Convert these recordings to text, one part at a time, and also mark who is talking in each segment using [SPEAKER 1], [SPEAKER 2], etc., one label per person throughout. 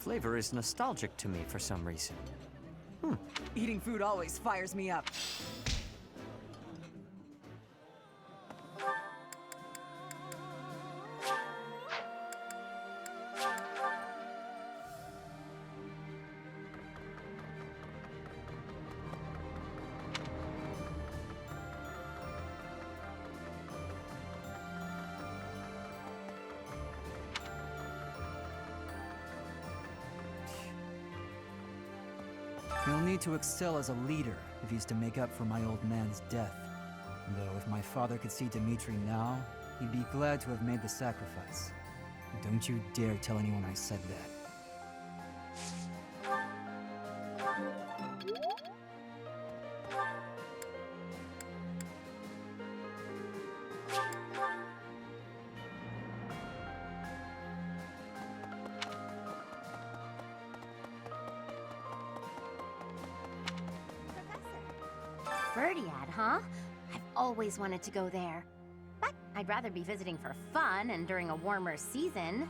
[SPEAKER 1] flavor is nostalgic to me for some reason.
[SPEAKER 2] Eating food always fires me up.
[SPEAKER 3] He'll need to excel as a leader if he's to make up for my old man's death. Though if my father could see Dmitri now, he'd be glad to have made the sacrifice. Don't you dare tell anyone I said that.
[SPEAKER 4] Verdiad, huh? I've always wanted to go there. But I'd rather be visiting for fun and during a warmer season.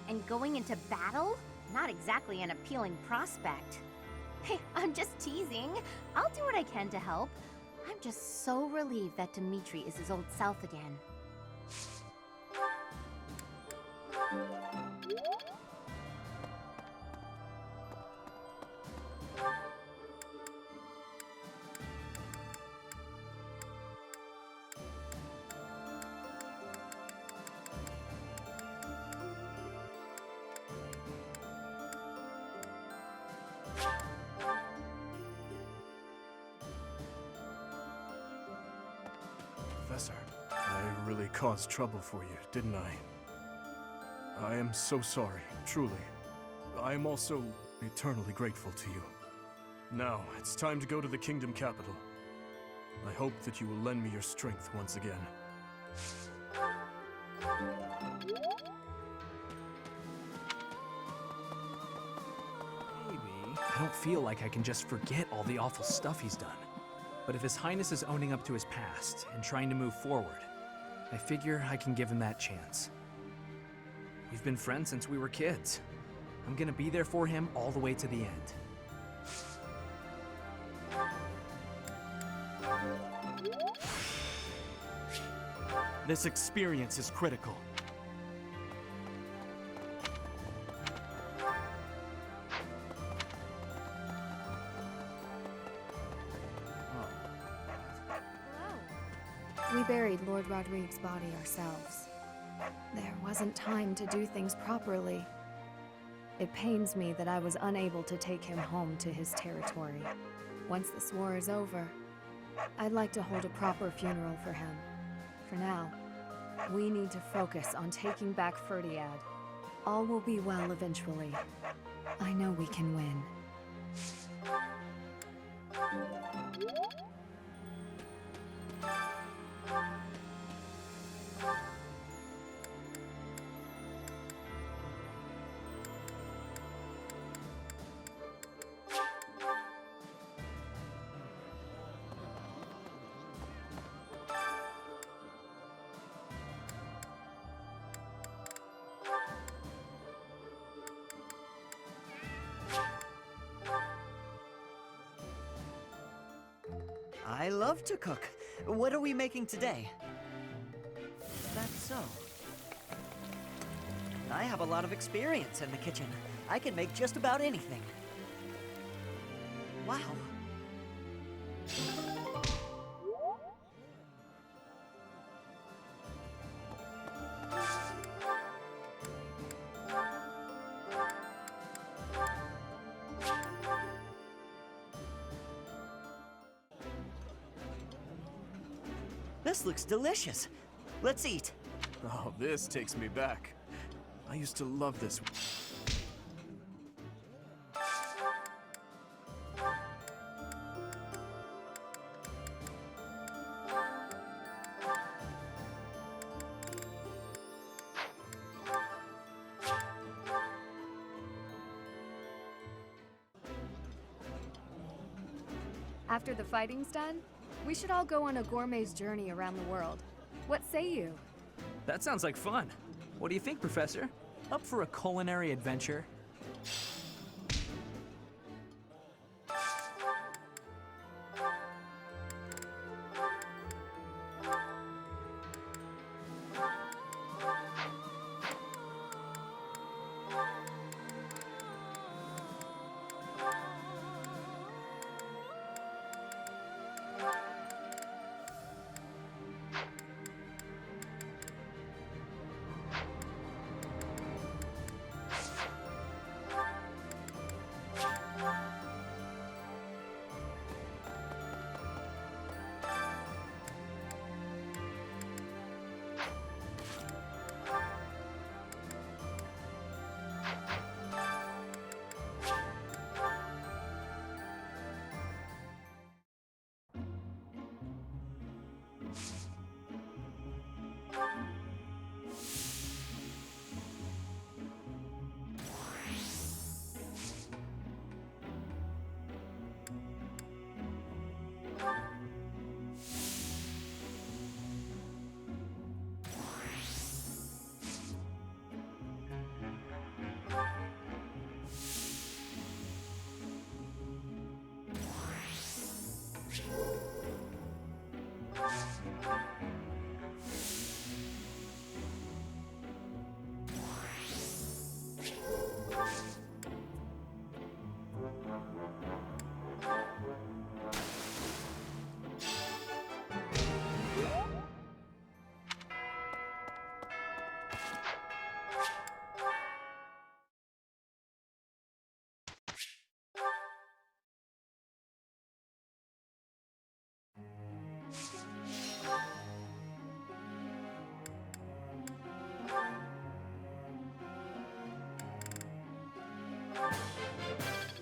[SPEAKER 4] And going into battle? Not exactly an appealing prospect. Hey, I'm just teasing. I'll do what I can to help. I'm just so relieved that Dmitri is his old self again.
[SPEAKER 5] Professor, I really caused trouble for you, didn't I? I am so sorry, truly. I am also eternally grateful to you. Now, it's time to go to the kingdom capital. I hope that you will lend me your strength once again.
[SPEAKER 6] Maybe. I don't feel like I can just forget all the awful stuff he's done. But if His Highness is owning up to his past and trying to move forward, I figure I can give him that chance. We've been friends since we were kids. I'm gonna be there for him all the way to the end.
[SPEAKER 1] This experience is critical.
[SPEAKER 7] We buried Lord Rodrigue's body ourselves. There wasn't time to do things properly. It pains me that I was unable to take him home to his territory. Once this war is over, I'd like to hold a proper funeral for him. For now, we need to focus on taking back Verdiad. All will be well eventually. I know we can win.
[SPEAKER 1] I love to cook. What are we making today? That's so. I have a lot of experience in the kitchen. I can make just about anything. Wow. This looks delicious. Let's eat.
[SPEAKER 5] Oh, this takes me back. I used to love this.
[SPEAKER 7] After the fighting's done, we should all go on a gourmet's journey around the world. What say you?
[SPEAKER 6] That sounds like fun. What do you think, Professor? Up for a culinary adventure?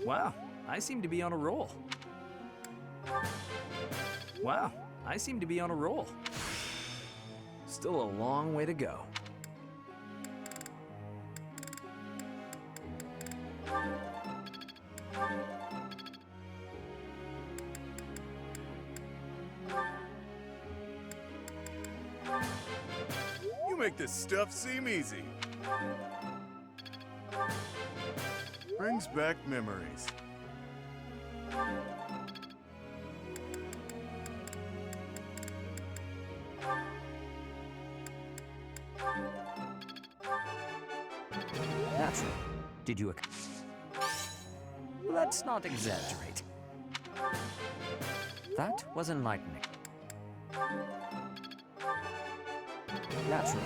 [SPEAKER 6] Wow, I seem to be on a roll. Wow, I seem to be on a roll. Still a long way to go.
[SPEAKER 8] You make this stuff seem easy. Brings back memories.
[SPEAKER 1] Naturally. Did you... Let's not exaggerate. That was enlightening. Naturally.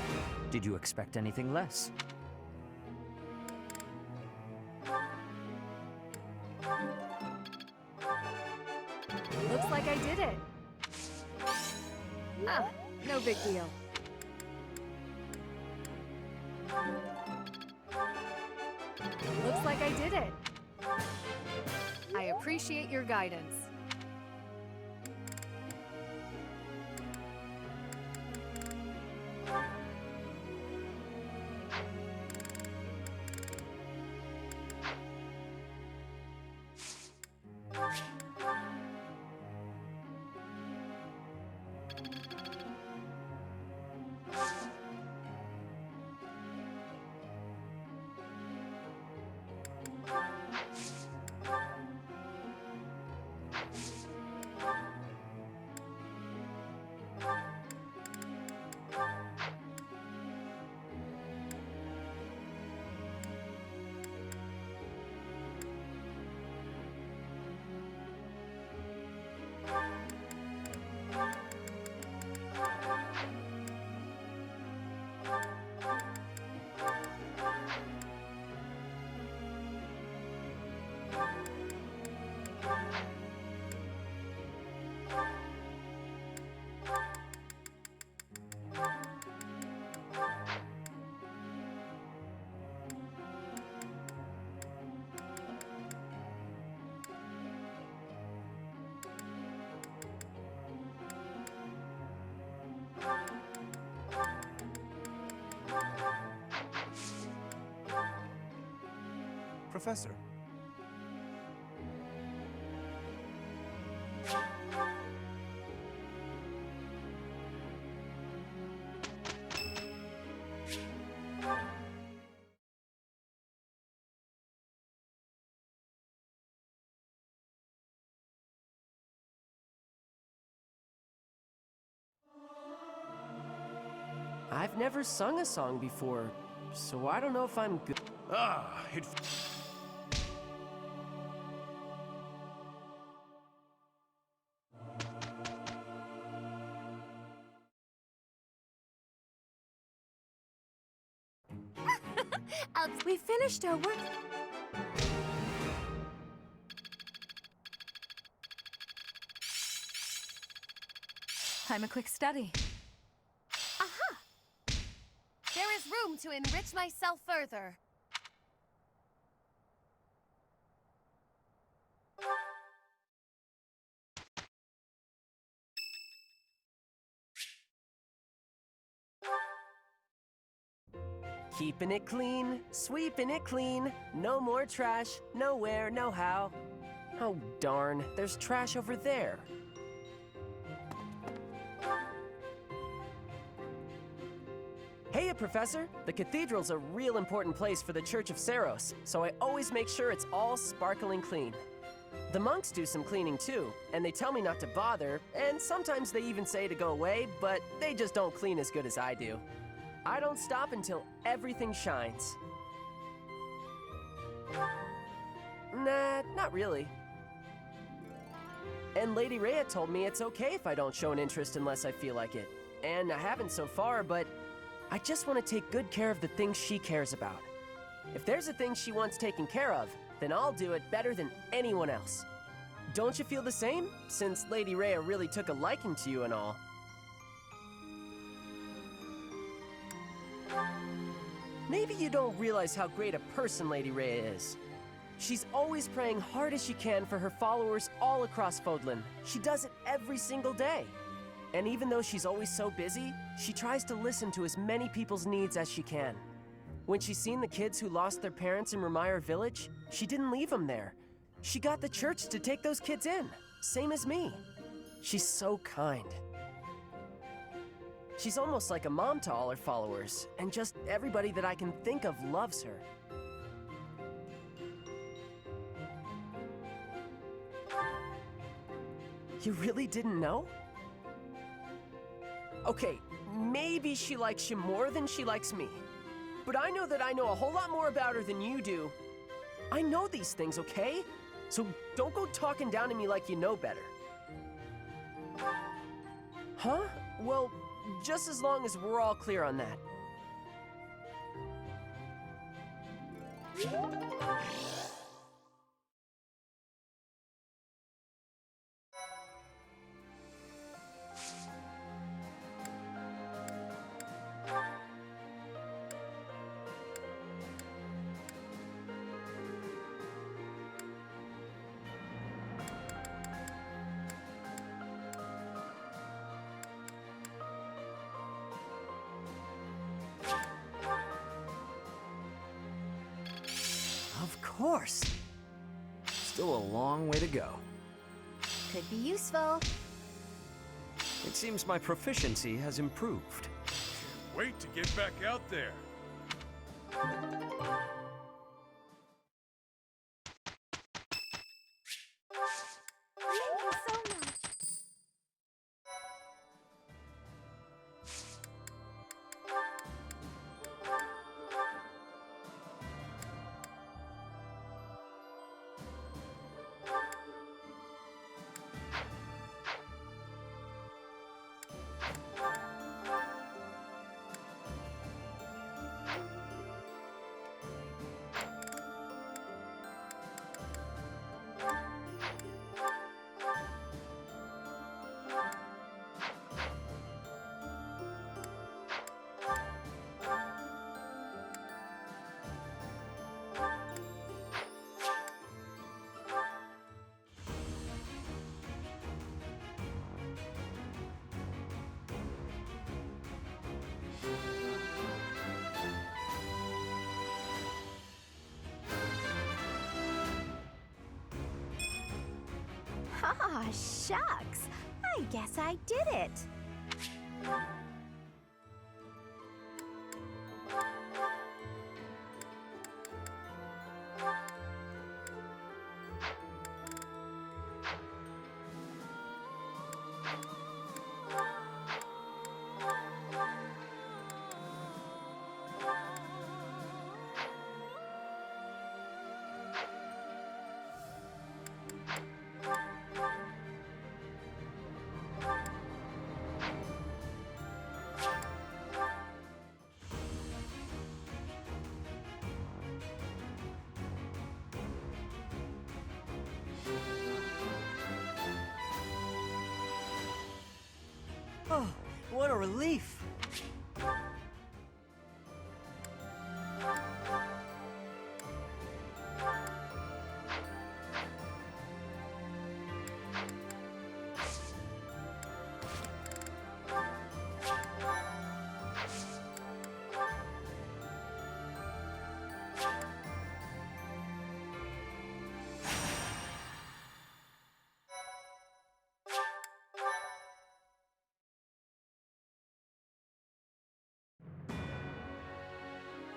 [SPEAKER 1] Did you expect anything less?
[SPEAKER 7] Looks like I did it. Ah, no big deal. Looks like I did it. I appreciate your guidance.
[SPEAKER 8] Professor.
[SPEAKER 9] I've never sung a song before, so I don't know if I'm good.
[SPEAKER 8] Ah, it...
[SPEAKER 7] We finished our work.
[SPEAKER 2] I'm a quick study.
[SPEAKER 10] Aha! There is room to enrich myself further.
[SPEAKER 9] Keeping it clean, sweeping it clean. No more trash, nowhere, no how. Oh darn, there's trash over there. Hey, Professor! The cathedral's a real important place for the Church of Saros, so I always make sure it's all sparkling clean. The monks do some cleaning too, and they tell me not to bother, and sometimes they even say to go away, but they just don't clean as good as I do. I don't stop until everything shines. Nah, not really. And Lady Rhea told me it's okay if I don't show an interest unless I feel like it. And I haven't so far, but I just want to take good care of the things she cares about. If there's a thing she wants taken care of, then I'll do it better than anyone else. Don't you feel the same? Since Lady Rhea really took a liking to you and all. Maybe you don't realize how great a person Lady Rhea is. She's always praying hard as she can for her followers all across Fodlan. She does it every single day. And even though she's always so busy, she tries to listen to as many people's needs as she can. When she's seen the kids who lost their parents in Ramire Village, she didn't leave them there. She got the church to take those kids in, same as me. She's so kind. She's almost like a mom to all her followers, and just everybody that I can think of loves her. You really didn't know? Okay, maybe she likes you more than she likes me. But I know that I know a whole lot more about her than you do. I know these things, okay? So don't go talking down to me like you know better. Huh? Well, just as long as we're all clear on that.
[SPEAKER 1] Of course.
[SPEAKER 6] Still a long way to go.
[SPEAKER 4] Could be useful.
[SPEAKER 11] It seems my proficiency has improved.
[SPEAKER 8] Wait to get back out there.
[SPEAKER 4] Thank you so much. Ah, shucks. I guess I did it.
[SPEAKER 1] Oh, what a relief.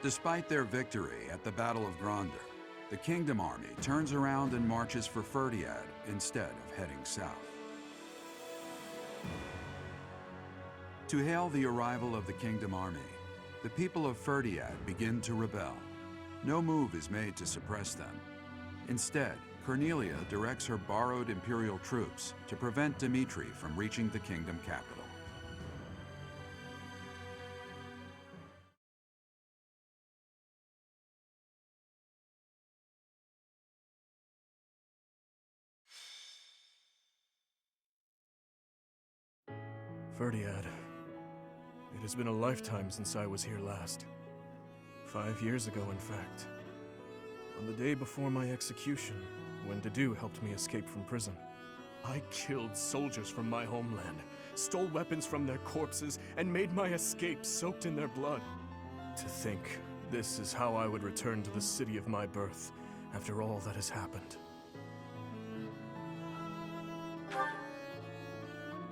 [SPEAKER 12] Despite their victory at the Battle of Gronder, the Kingdom Army turns around and marches for Ferdiad instead of heading south. To hail the arrival of the Kingdom Army, the people of Ferdiad begin to rebel. No move is made to suppress them. Instead, Cornelia directs her borrowed Imperial troops to prevent Dimitri from reaching the Kingdom capital.
[SPEAKER 5] Ferdiad. It has been a lifetime since I was here last. 5 years ago, in fact. On the day before my execution, when Dedu helped me escape from prison, I killed soldiers from my homeland, stole weapons from their corpses, and made my escape soaked in their blood. To think this is how I would return to the city of my birth after all that has happened.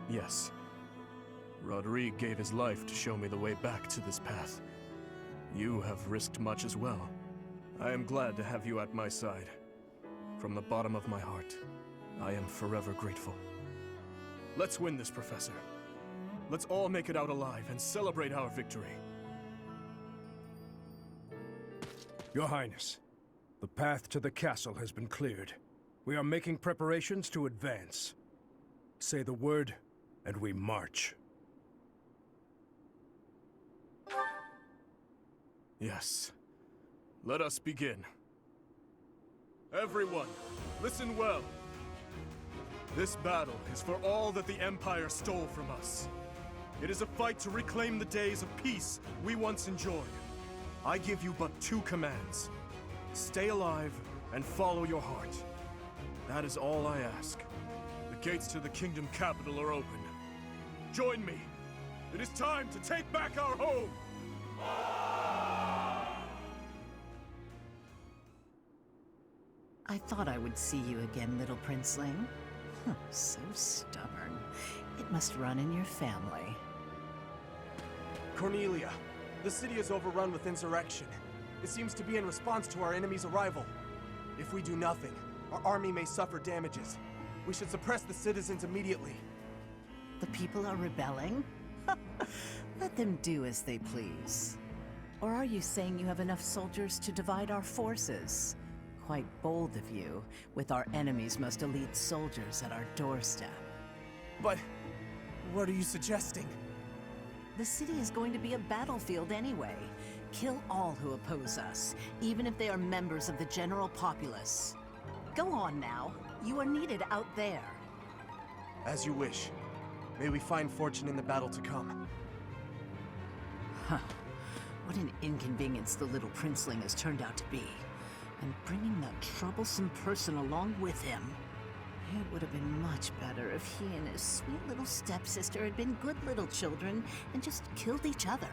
[SPEAKER 5] Yes, Rodrigue gave his life to show me the way back to this path. You have risked much as well. I am glad to have you at my side. From the bottom of my heart, I am forever grateful. Let's win this, Professor. Let's all make it out alive and celebrate our victory.
[SPEAKER 8] Your Highness, the path to the castle has been cleared. We are making preparations to advance. Say the word, and we march.
[SPEAKER 5] Yes. Let us begin. Everyone, listen well. This battle is for all that the Empire stole from us. It is a fight to reclaim the days of peace we once enjoyed. I give you but two commands. Stay alive and follow your heart. That is all I ask. The gates to the kingdom capital are open. Join me. It is time to take back our home!
[SPEAKER 2] I thought I would see you again, little princeling. So stubborn. It must run in your family.
[SPEAKER 13] Cornelia, the city is overrun with insurrection. It seems to be in response to our enemy's arrival. If we do nothing, our army may suffer damages. We should suppress the citizens immediately.
[SPEAKER 2] The people are rebelling? Let them do as they please. Or are you saying you have enough soldiers to divide our forces? Quite bold of you, with our enemy's most elite soldiers at our doorstep.
[SPEAKER 13] But what are you suggesting?
[SPEAKER 2] The city is going to be a battlefield anyway. Kill all who oppose us, even if they are members of the general populace. Go on now. You are needed out there.
[SPEAKER 13] As you wish. May we find fortune in the battle to come.
[SPEAKER 2] Huh. What an inconvenience the little princeling has turned out to be. And bringing that troublesome person along with him. It would have been much better if he and his sweet little stepsister had been good little children and just killed each other.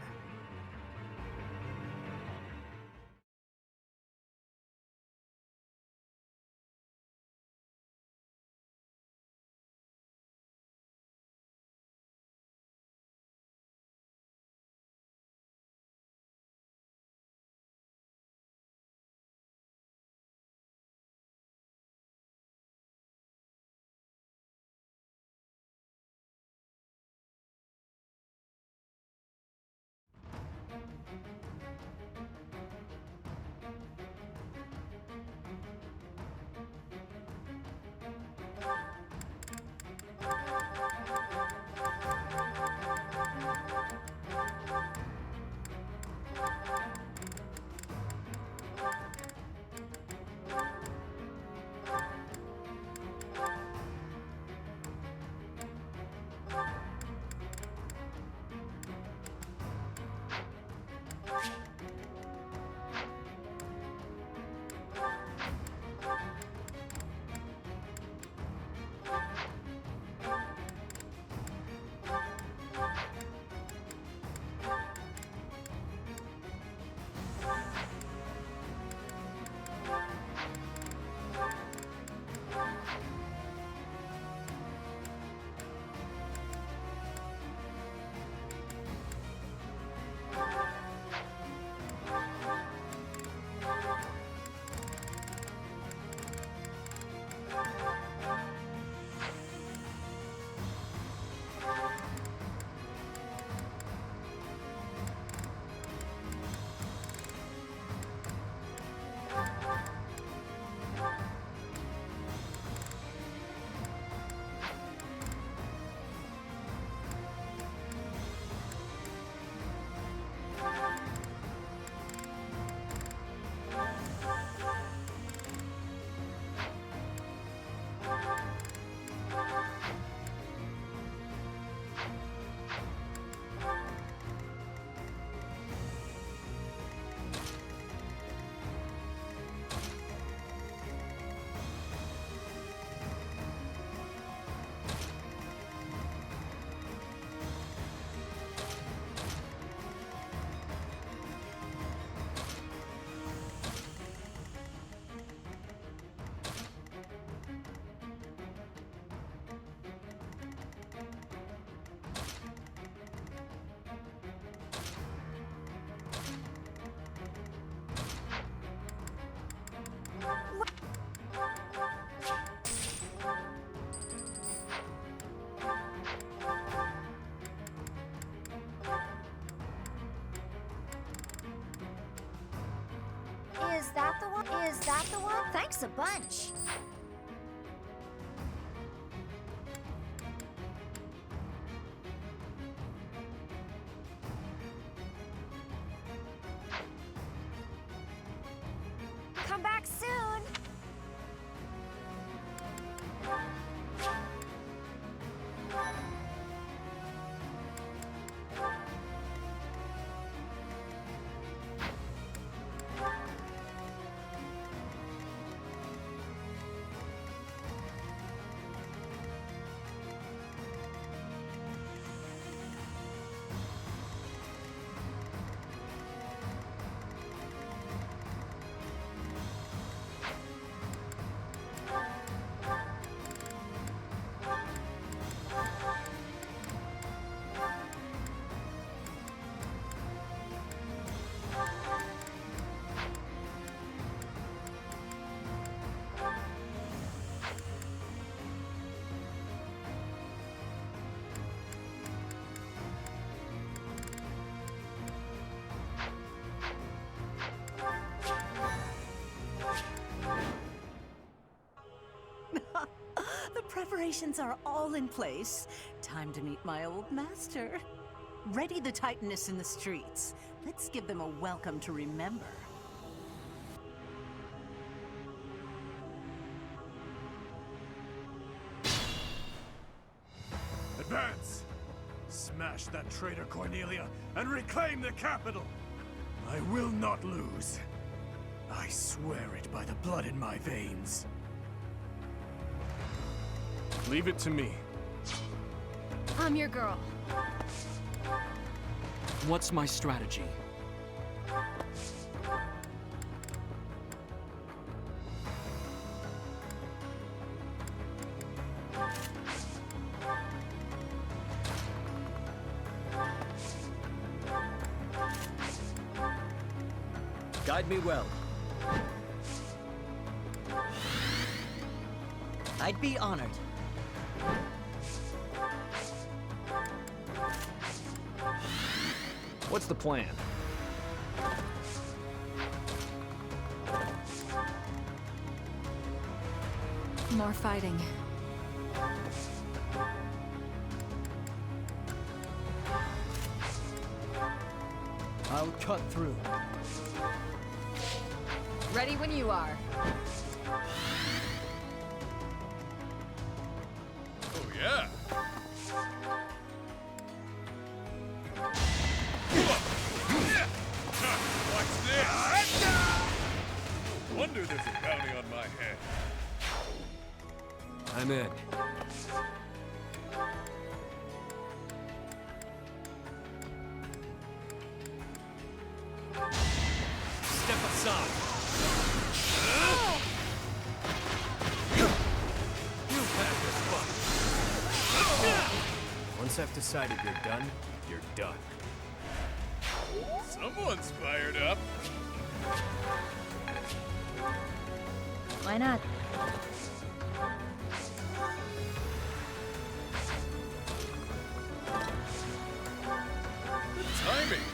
[SPEAKER 4] that the one? Thanks a bunch. Come back soon.
[SPEAKER 2] The preparations are all in place. Time to meet my old master. Ready the Titaness in the streets. Let's give them a welcome to remember.
[SPEAKER 5] Advance! Smash that traitor Cornelia and reclaim the capital! I will not lose. I swear it by the blood in my veins. Leave it to me.
[SPEAKER 10] I'm your girl.
[SPEAKER 11] What's my strategy?
[SPEAKER 1] Guide me well. I'd be honored.
[SPEAKER 6] What's the plan?
[SPEAKER 7] More fighting.
[SPEAKER 3] I'll cut through.
[SPEAKER 10] Ready when you are.
[SPEAKER 5] Oh, yeah? What's this? No wonder there's a bounty on my head.
[SPEAKER 11] I'm in.
[SPEAKER 5] Step aside. You've had this fun.
[SPEAKER 6] Once I've decided you're done, you're done.
[SPEAKER 5] Someone's fired up.
[SPEAKER 4] Why not?
[SPEAKER 5] The timing.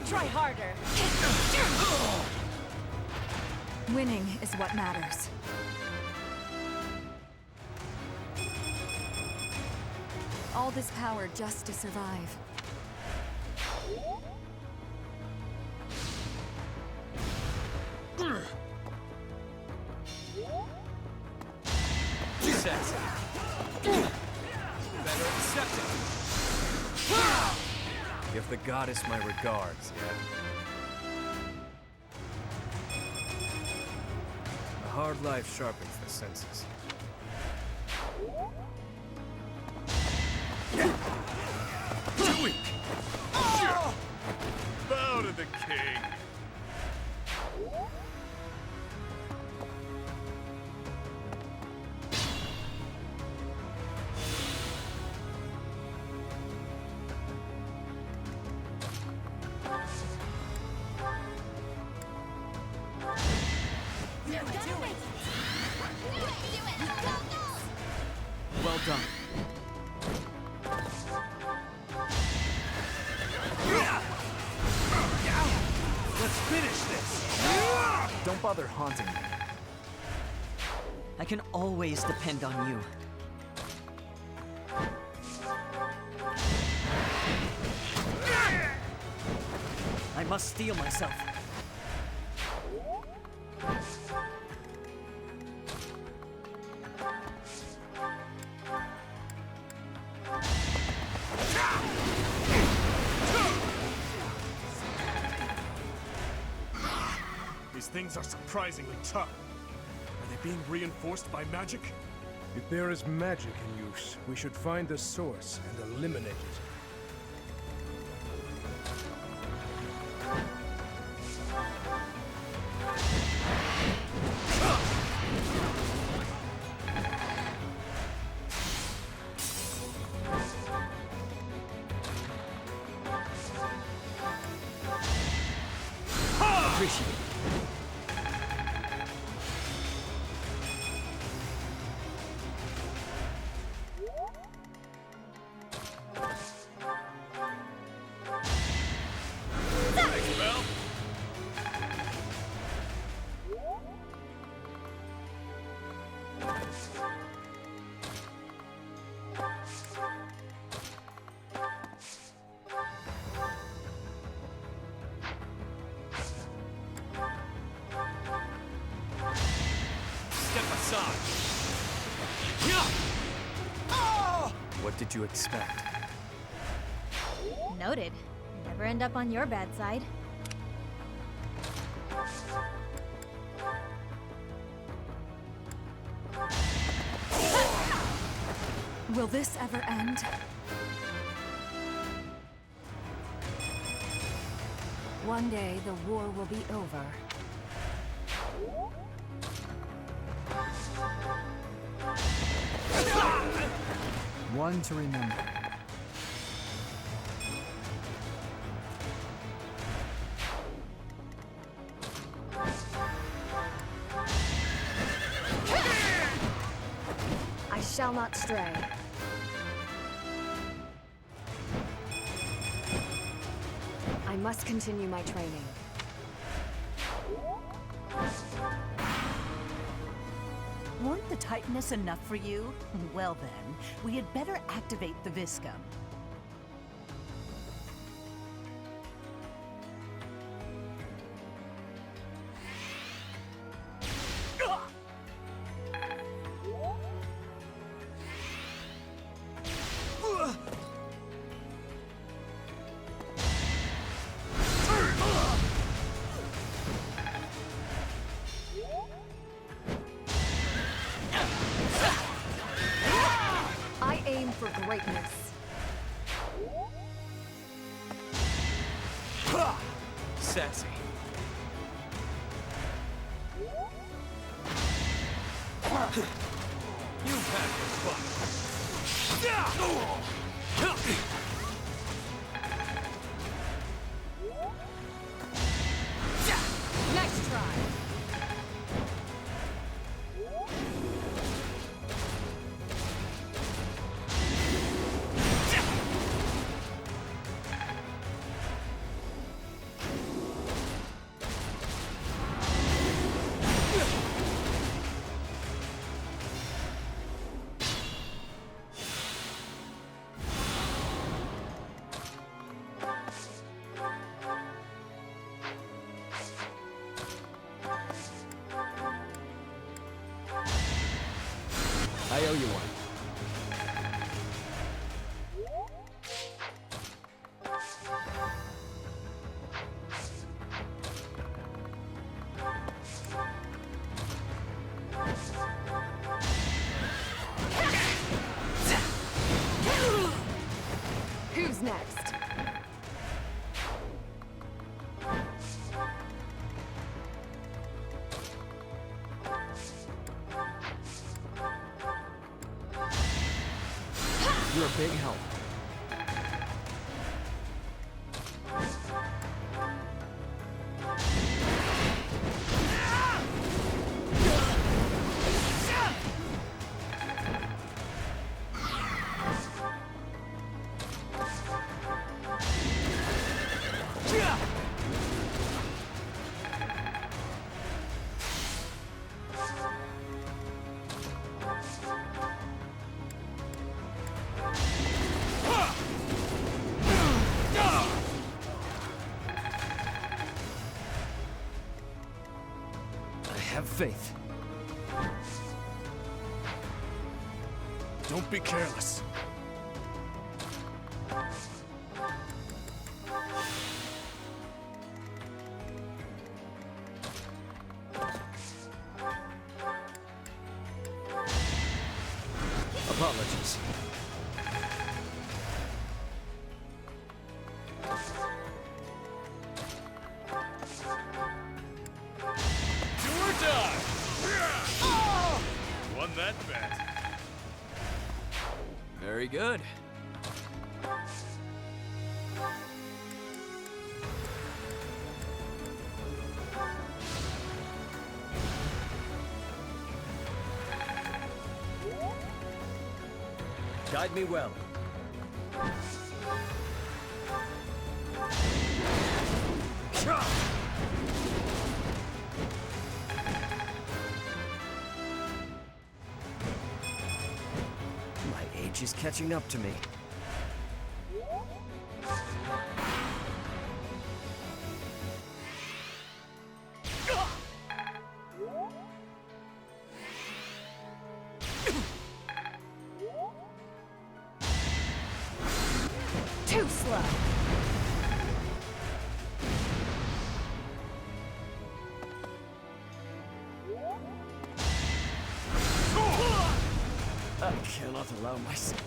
[SPEAKER 4] Try harder.
[SPEAKER 7] Winning is what matters. All this power just to survive.
[SPEAKER 6] Sexy. Better accept it. Give the goddess my regards, yeah? A hard life sharpens the senses.
[SPEAKER 5] Bow to the king.
[SPEAKER 6] Well done.
[SPEAKER 5] Let's finish this.
[SPEAKER 6] Don't bother haunting me.
[SPEAKER 1] I can always depend on you. I must steel myself.
[SPEAKER 5] These things are surprisingly tough. Are they being reinforced by magic?
[SPEAKER 8] If there is magic in use, we should find the source and eliminate it.
[SPEAKER 1] Appreciate it.
[SPEAKER 5] Thanks, Belle. Step aside.
[SPEAKER 6] What did you expect?
[SPEAKER 14] Noted. Never end up on your bad side.
[SPEAKER 7] Will this ever end? One day the war will be over.
[SPEAKER 3] One to remember.
[SPEAKER 7] I shall not stray. I must continue my training.
[SPEAKER 2] Weren't the Titaness enough for you? Well then, we had better activate the Viscum.
[SPEAKER 7] I aim for greatness.
[SPEAKER 11] Sassy.
[SPEAKER 5] You've had your fun.
[SPEAKER 7] Nice try.
[SPEAKER 6] I owe you one. a big help.
[SPEAKER 11] Have faith.
[SPEAKER 5] Don't be careless.
[SPEAKER 11] Apologies.
[SPEAKER 5] Won that bet.
[SPEAKER 6] Very good.
[SPEAKER 11] Guide me well. My age is catching up to me.
[SPEAKER 7] Too slow.
[SPEAKER 11] I cannot allow myself.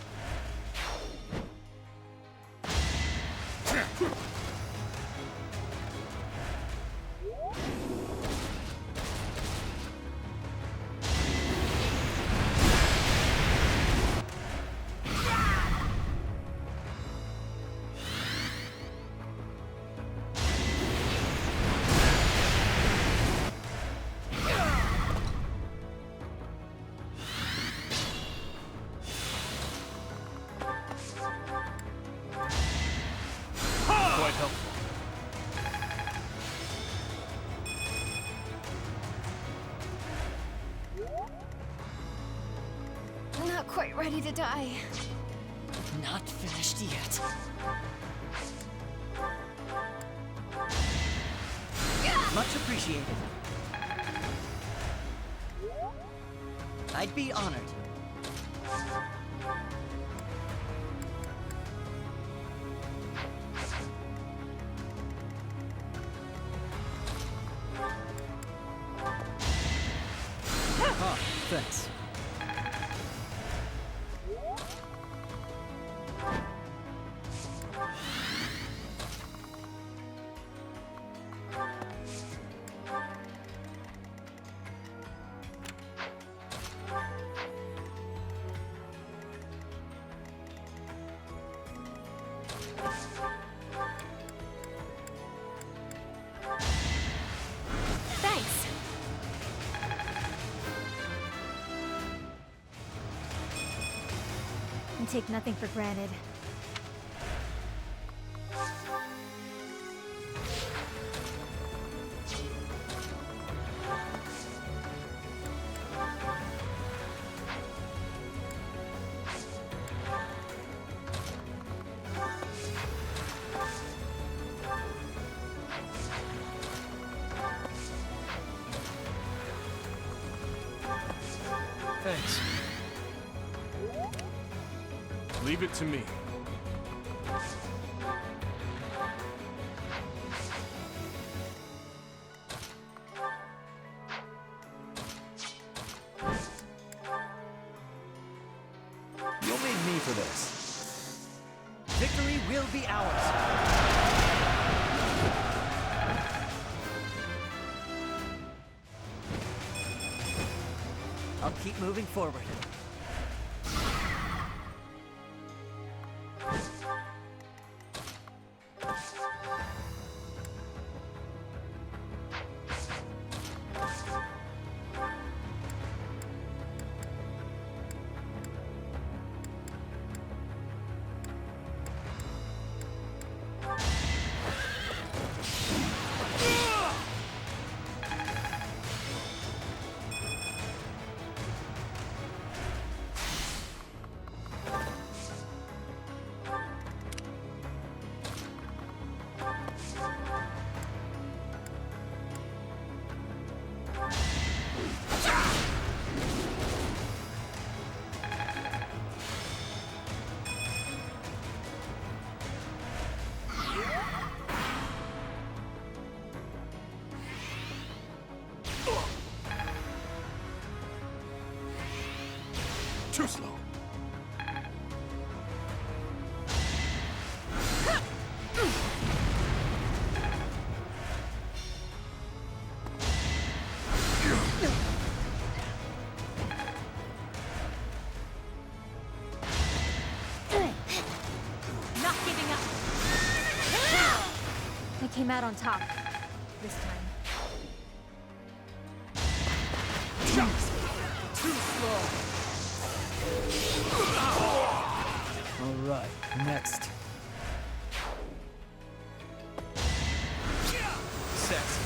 [SPEAKER 5] Quite helpful.
[SPEAKER 7] Not quite ready to die.
[SPEAKER 1] Not finished yet. Much appreciated. I'd be honored.
[SPEAKER 3] Ah, thanks.
[SPEAKER 7] Thanks.
[SPEAKER 14] I take nothing for granted.
[SPEAKER 5] Thanks. Leave it to me.
[SPEAKER 11] You'll need me for this.
[SPEAKER 1] Victory will be ours. I'll keep moving forward.
[SPEAKER 14] came out on top. This time.
[SPEAKER 3] Too slow! Alright, next.
[SPEAKER 6] Sexy.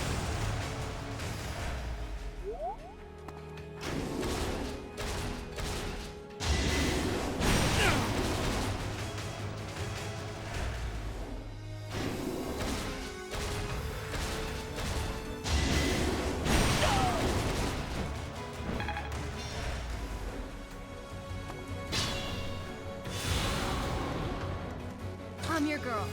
[SPEAKER 10] I'm your girl.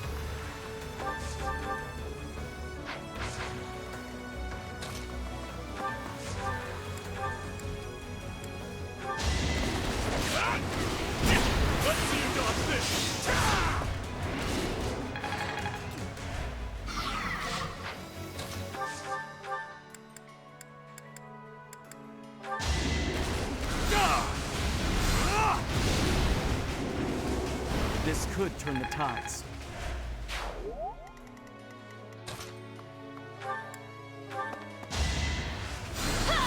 [SPEAKER 5] Let's see you dodge this!
[SPEAKER 11] This could turn the tides.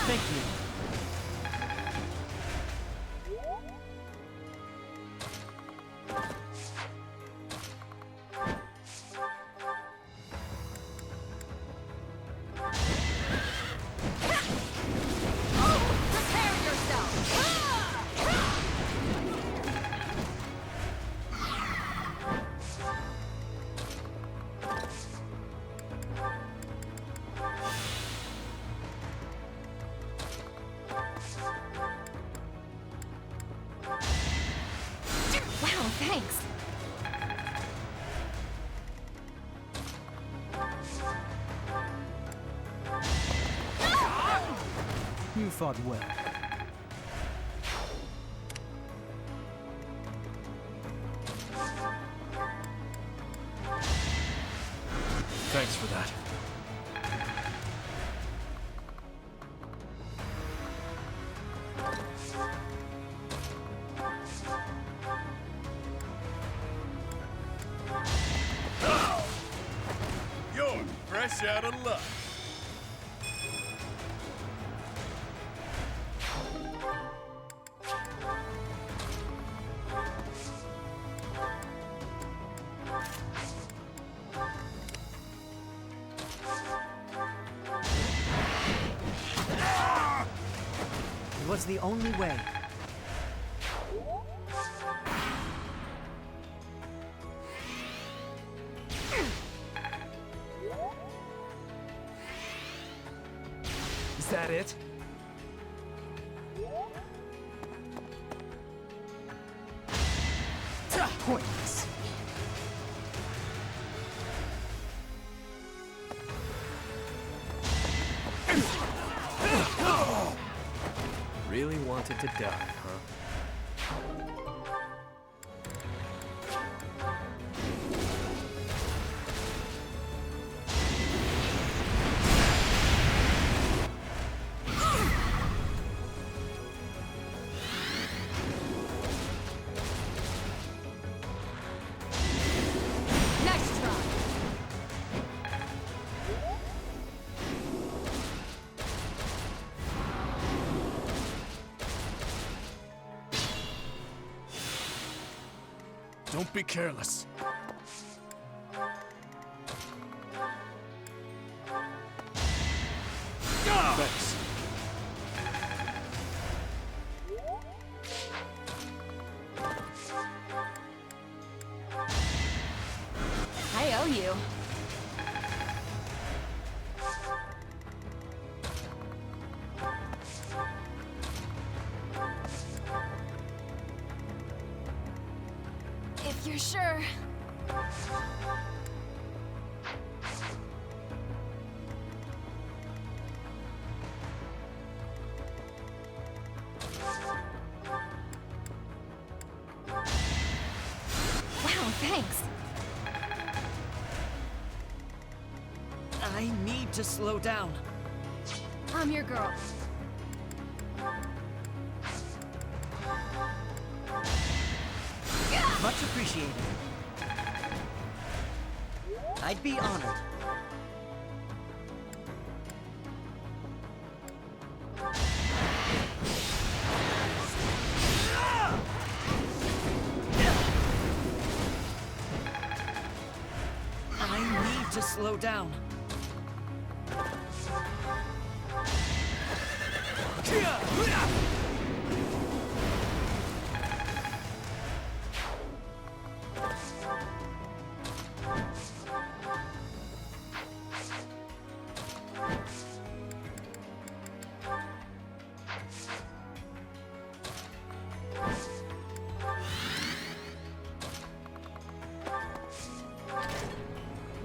[SPEAKER 11] Thank you.
[SPEAKER 10] Prepare yourself!
[SPEAKER 7] Wow, thanks.
[SPEAKER 3] You fought well.
[SPEAKER 5] Thanks for that. You're fresh out of luck.
[SPEAKER 1] It was the only way.
[SPEAKER 6] Is that it?
[SPEAKER 1] Pointless.
[SPEAKER 6] Really wanted to die, huh?
[SPEAKER 10] Next try.
[SPEAKER 5] Don't be careless. Thanks.
[SPEAKER 10] I owe you. If you're sure.
[SPEAKER 7] Wow, thanks.
[SPEAKER 1] I need to slow down.
[SPEAKER 10] I'm your girl.
[SPEAKER 1] Much appreciated. I'd be honored. to slow down.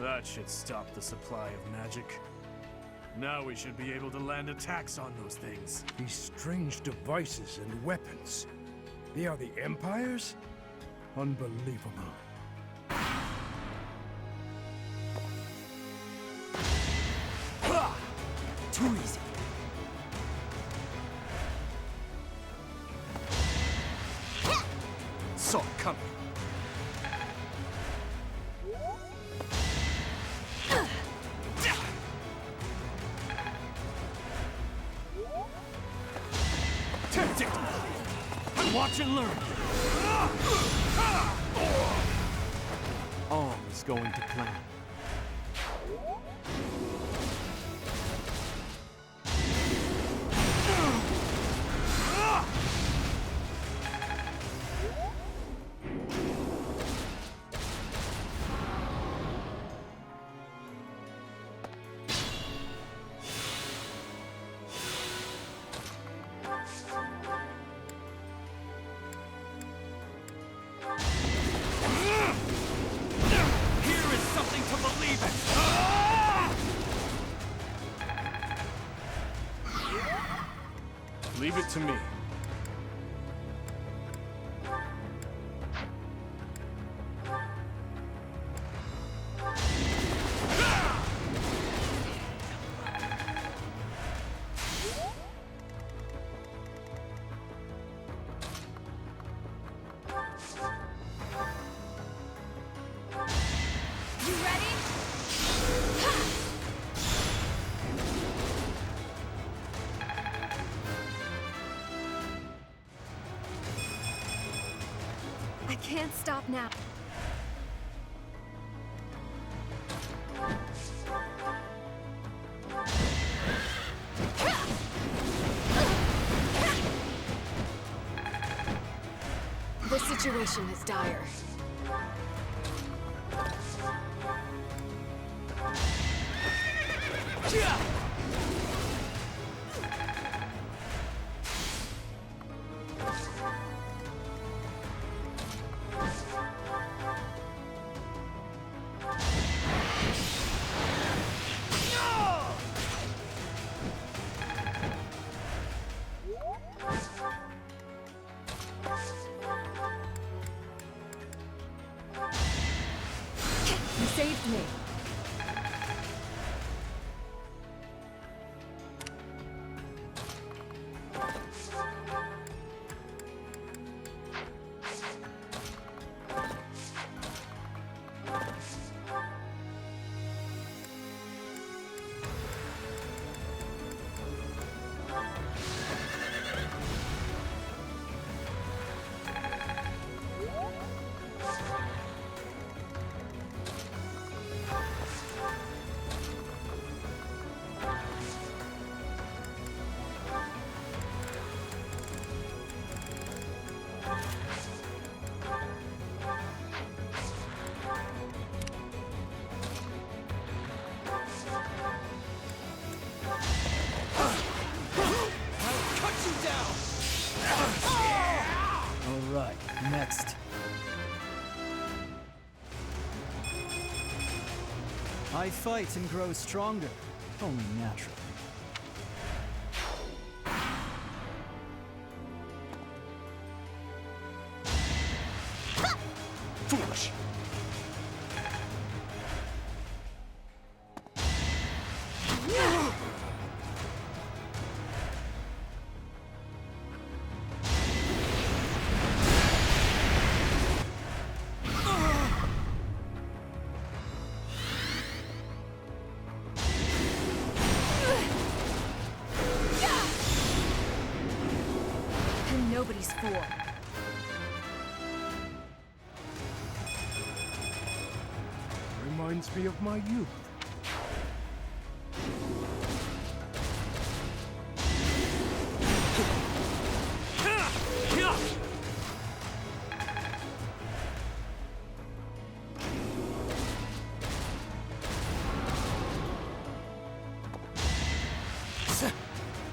[SPEAKER 5] That should stop the supply of magic. Now we should be able to land attacks on those things.
[SPEAKER 8] These strange devices and weapons. They are the Empire's? Unbelievable.
[SPEAKER 1] Too easy.
[SPEAKER 5] Saw it coming. Tempt it! Watch and learn!
[SPEAKER 11] All is going to plan.
[SPEAKER 5] Leave it to me.
[SPEAKER 10] You ready?
[SPEAKER 7] I can't stop now. The situation is dire. You saved me.
[SPEAKER 3] Alright, next. I fight and grow stronger. Only natural.
[SPEAKER 5] Foolish!
[SPEAKER 7] I'm nobody's fool.
[SPEAKER 8] reminds me of my youth.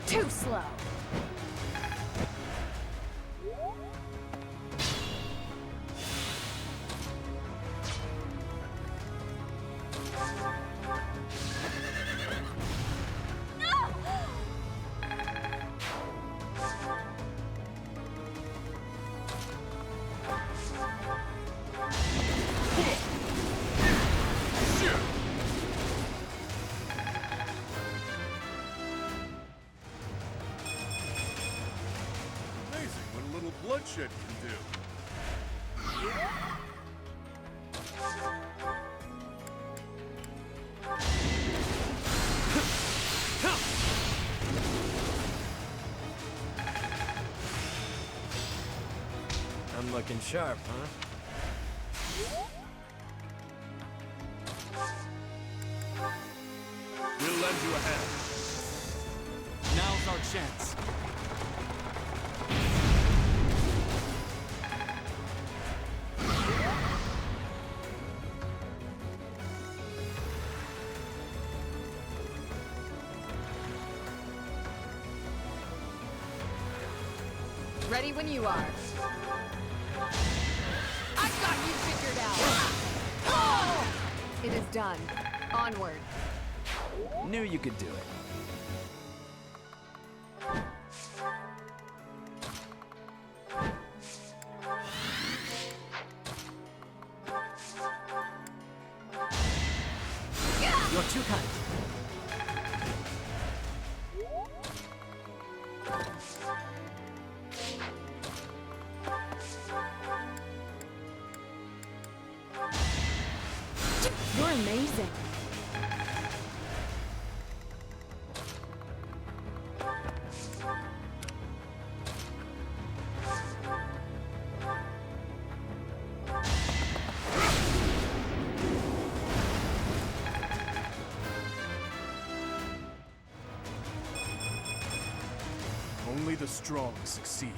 [SPEAKER 7] Too slow.
[SPEAKER 15] Amazing what a little bloodshed can do.
[SPEAKER 11] I'm looking sharp, huh?
[SPEAKER 5] We'll lend you a hand.
[SPEAKER 3] Now's our chance.
[SPEAKER 7] Ready when you are. I've got you figured out. It is done. Onward.
[SPEAKER 6] Knew you could do it.
[SPEAKER 2] You're too kind.
[SPEAKER 7] You're amazing.
[SPEAKER 5] Only the strong succeed.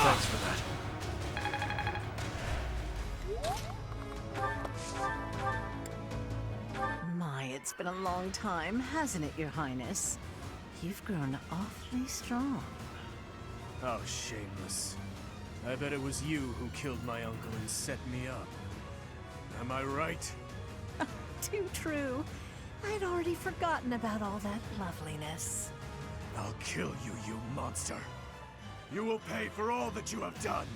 [SPEAKER 5] Thanks for that.
[SPEAKER 2] My, it's been a long time, hasn't it, Your Highness? You've grown awfully strong.
[SPEAKER 5] Oh, shameless. I bet it was you who killed my uncle and set me up. Am I right?
[SPEAKER 2] Too true. I'd already forgotten about all that loveliness.
[SPEAKER 5] I'll kill you, you monster. You will pay for all that you have done.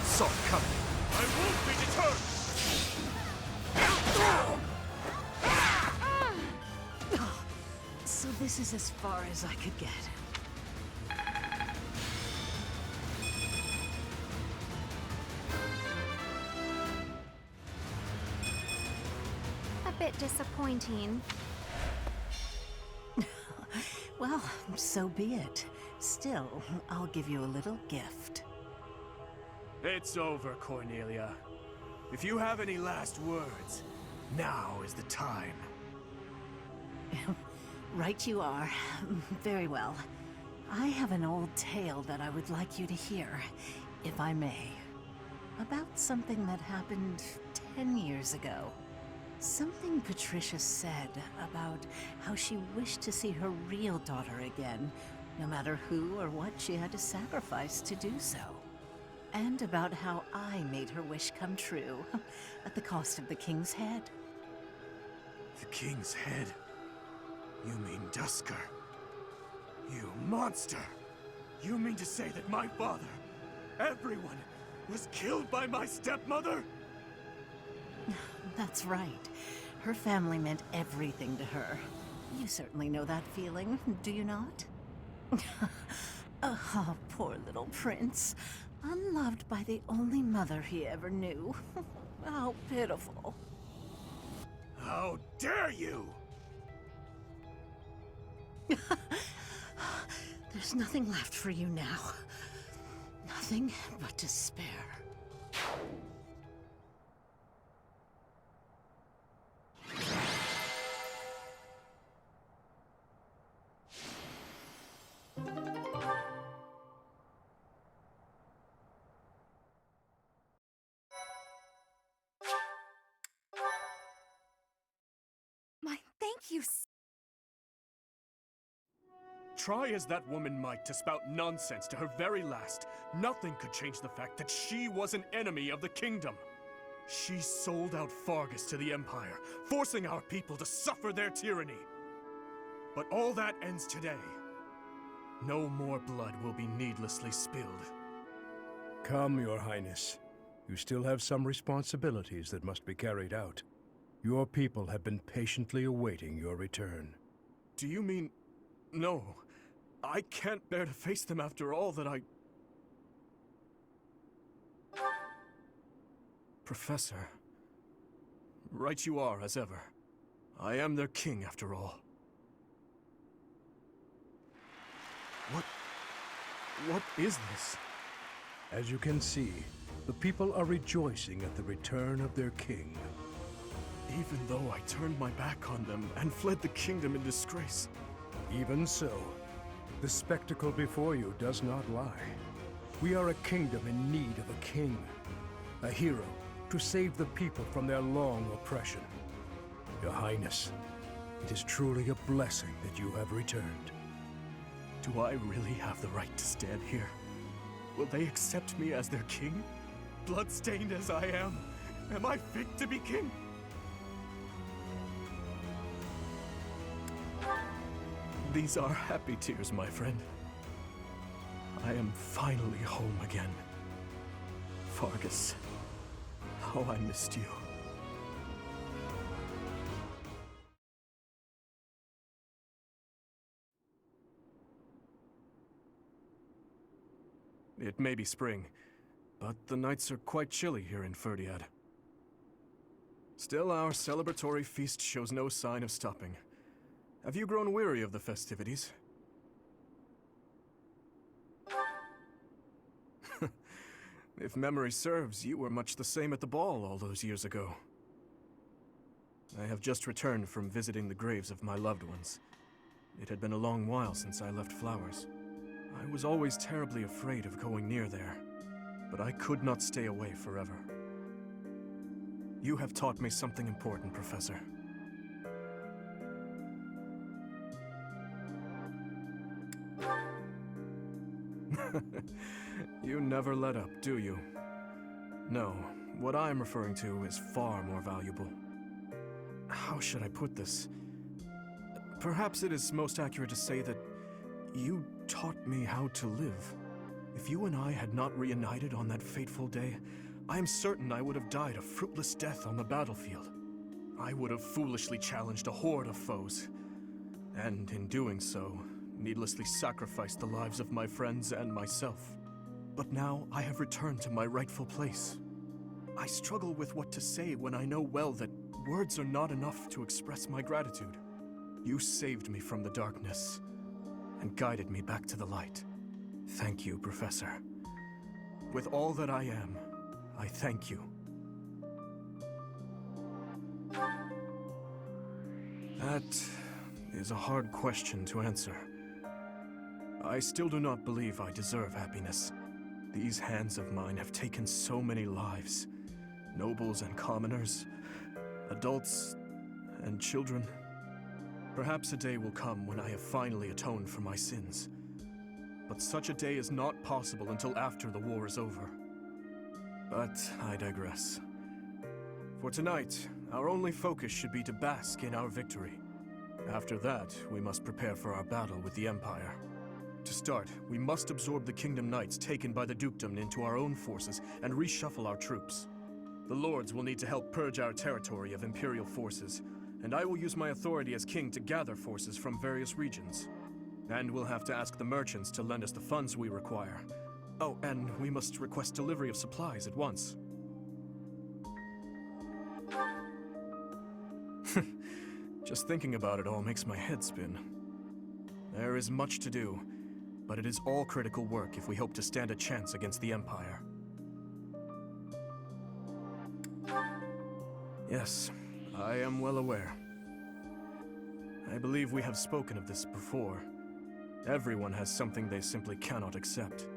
[SPEAKER 5] Saw it coming. I won't be deterred.
[SPEAKER 2] So this is as far as I could get.
[SPEAKER 14] A bit disappointing.
[SPEAKER 2] Well, so be it. Still, I'll give you a little gift.
[SPEAKER 5] It's over, Cornelia. If you have any last words, now is the time.
[SPEAKER 2] Right you are. Very well. I have an old tale that I would like you to hear, if I may. About something that happened 10 years ago. Something Patricia said about how she wished to see her real daughter again, no matter who or what she had to sacrifice to do so. And about how I made her wish come true, at the cost of the king's head.
[SPEAKER 5] The king's head? You mean Dusker? You monster! You mean to say that my father, everyone, was killed by my stepmother?
[SPEAKER 2] That's right. Her family meant everything to her. You certainly know that feeling, do you not? Oh, poor little prince. Unloved by the only mother he ever knew. How pitiful.
[SPEAKER 5] How dare you!
[SPEAKER 2] There's nothing left for you now. Nothing but despair.
[SPEAKER 10] Thank you.
[SPEAKER 5] Try as that woman might to spout nonsense to her very last, nothing could change the fact that she was an enemy of the kingdom. She sold out Fargus to the Empire, forcing our people to suffer their tyranny. But all that ends today. No more blood will be needlessly spilled.
[SPEAKER 8] Come, Your Highness. You still have some responsibilities that must be carried out. Your people have been patiently awaiting your return.
[SPEAKER 5] Do you mean... No. I can't bear to face them after all that I... Professor. Right you are, as ever. I am their king, after all. What is this?
[SPEAKER 8] As you can see, the people are rejoicing at the return of their king.
[SPEAKER 5] Even though I turned my back on them and fled the kingdom in disgrace.
[SPEAKER 8] Even so, the spectacle before you does not lie. We are a kingdom in need of a king, a hero to save the people from their long oppression. Your Highness, it is truly a blessing that you have returned.
[SPEAKER 5] Do I really have the right to stand here? Will they accept me as their king? Bloodstained as I am I fit to be king? These are happy tears, my friend. I am finally home again. Fargus, how I missed you. It may be spring, but the nights are quite chilly here in Ferdiad. Still, our celebratory feast shows no sign of stopping. Have you grown weary of the festivities? If memory serves, you were much the same at the ball all those years ago. I have just returned from visiting the graves of my loved ones. It had been a long while since I left Flowers. I was always terribly afraid of going near there, but I could not stay away forever. You have taught me something important, Professor. You never let up, do you? No, what I'm referring to is far more valuable. How should I put this? Perhaps it is most accurate to say that you taught me how to live. If you and I had not reunited on that fateful day, I am certain I would have died a fruitless death on the battlefield. I would have foolishly challenged a horde of foes, and in doing so, needlessly sacrificed the lives of my friends and myself. But now I have returned to my rightful place. I struggle with what to say when I know well that words are not enough to express my gratitude. You saved me from the darkness and guided me back to the light. Thank you, Professor. With all that I am, I thank you. That is a hard question to answer. I still do not believe I deserve happiness. These hands of mine have taken so many lives. Nobles and commoners, adults and children. Perhaps a day will come when I have finally atoned for my sins. But such a day is not possible until after the war is over. But I digress. For tonight, our only focus should be to bask in our victory. After that, we must prepare for our battle with the Empire. To start, we must absorb the Kingdom Knights taken by the Dukedom into our own forces and reshuffle our troops. The Lords will need to help purge our territory of Imperial forces, and I will use my authority as king to gather forces from various regions. And we'll have to ask the merchants to lend us the funds we require. Oh, and we must request delivery of supplies at once. Just thinking about it all makes my head spin. There is much to do, but it is all critical work if we hope to stand a chance against the Empire. Yes, I am well aware. I believe we have spoken of this before. Everyone has something they simply cannot accept.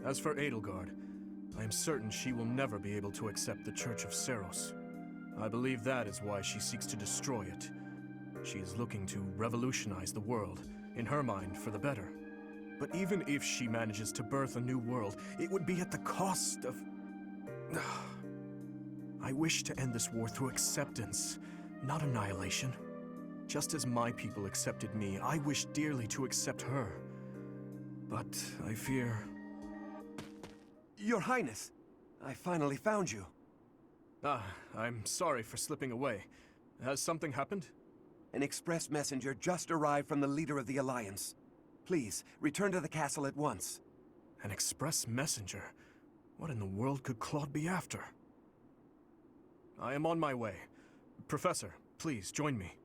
[SPEAKER 5] As for Edelgard, I am certain she will never be able to accept the Church of Seiros. I believe that is why she seeks to destroy it. She is looking to revolutionize the world, in her mind, for the better. But even if she manages to birth a new world, it would be at the cost of... I wish to end this war through acceptance, not annihilation. Just as my people accepted me, I wish dearly to accept her. But I fear...
[SPEAKER 16] Your Highness, I finally found you.
[SPEAKER 5] I'm sorry for slipping away. Has something happened?
[SPEAKER 16] An express messenger just arrived from the leader of the Alliance. Please, return to the castle at once.
[SPEAKER 5] An express messenger? What in the world could Claude be after? I am on my way. Professor, please join me.